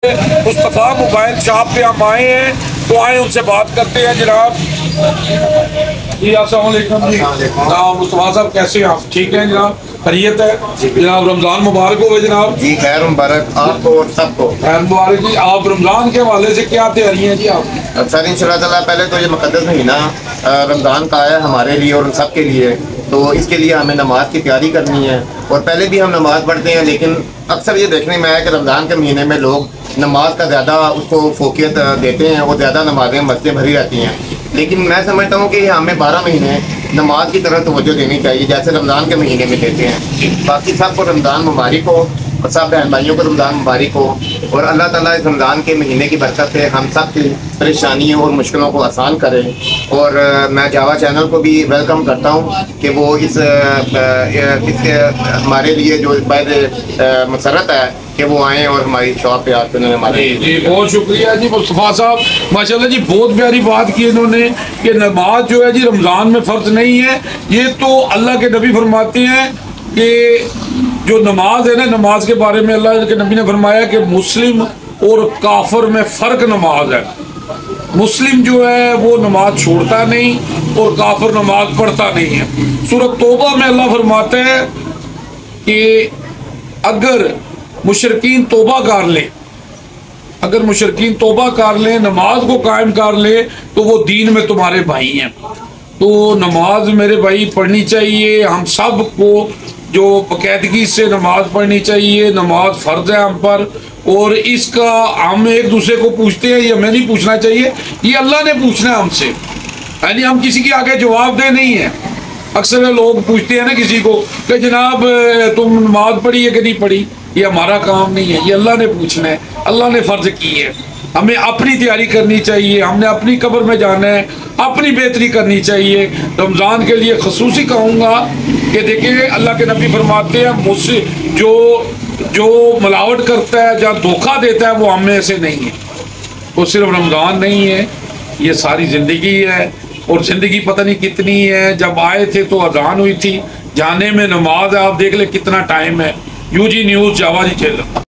Mustafa mobile shop पे हम आए हैं, तो आए उनसे बात करते हैं। जनाब जी अस्सलाम वालेकुम जी। मुस्तफ़ा साहब कैसे हैं आप? ठीक हैं जनाब, खैरियत है जनाब? रमज़ान मुबारक हो जनाब। जी खैर मुबारक आपको और सबको। खैर मुबारक जी। आप रमज़ान के हवाले से क्या तैयारी है जी आप? सर इंशाल्लाह पहले तो ये मुक़द्दस महीना रमज़ान का है हमारे लिए और सब के लिए, तो इसके लिए हमें नमाज की तैयारी करनी है। और पहले भी हम नमाज़ पढ़ते हैं, लेकिन अक्सर ये देखने में आया कि रमज़ान के महीने में लोग नमाज का ज़्यादा उसको फोकियत देते हैं और ज़्यादा नमाज़ें मस्जिदें भरी रहती हैं। लेकिन मैं समझता हूँ कि हमें 12 महीने नमाज की तरफ तवज्जो देनी चाहिए, जैसे रमज़ान के महीने में देते हैं। बाकी सबको रमज़ान मुबारक हो और सब बहन भाइयों को रमज़ान मुबारक हो, और अल्लाह ताला इस रमज़ान के महीने की बरकत से हम सब की परेशानियों और मुश्किलों को आसान करे। और मैं जावा चैनल को भी वेलकम करता हूँ कि वो इस हमारे लिए जो बाद मसरत है कि वो आएँ और हमारी शॉप पे आते हैं हमारे। जी बहुत शुक्रिया जी मुस्तफ़ा साहब, माशाल्लाह जी बहुत प्यारी बात की इन्होंने कि नमाज जो है जी रमज़ान में फ़र्ज नहीं है। ये तो अल्लाह के नबी फरमाते हैं कि जो नमाज है ना, नमाज के बारे में अल्लाह के नबी ने फरमाया कि मुस्लिम और काफिर में फ़र्क नमाज है। मुस्लिम जो है वो नमाज छोड़ता नहीं और काफिर नमाज पढ़ता नहीं है। सूरह तौबा में अल्लाह फरमाते हैं कि अगर मुशरिकीन तौबा कर ले, अगर मुशरिकीन तौबा कर ले, नमाज को कायम कर ले, तो वो दीन में तुम्हारे भाई हैं। तो नमाज मेरे भाई पढ़नी चाहिए हम सब को, जो बाकायदगी से नमाज पढ़नी चाहिए। नमाज फ़र्ज है हम पर, और इसका हम एक दूसरे को पूछते हैं, ये हमें नहीं पूछना चाहिए, ये अल्लाह ने पूछना है हमसे, यानी हम किसी के आगे जवाब दे नहीं है। अक्सर लोग पूछते हैं ना किसी को कि जनाब तुम नमाज पढ़ी है कि नहीं पढ़ी, ये हमारा काम नहीं है, ये अल्लाह ने पूछना है। अल्लाह ने फ़र्ज की है, हमें अपनी तैयारी करनी चाहिए, हमने अपनी कब्र में जाना है, अपनी बेहतरी करनी चाहिए। रमज़ान के लिए खसूसी कहूँगा कि देखिए अल्लाह के नबी फरमाते हैं मुझसे जो मिलावट करता है या धोखा देता है वो हम में से नहीं है। तो सिर्फ रमज़ान नहीं है, ये सारी ज़िंदगी है, और ज़िंदगी पता नहीं कितनी है। जब आए थे तो अजान हुई थी, जाने में नमाज है, आप देख ले कितना टाइम है। यूजी न्यूज़ जावा जी चैनल।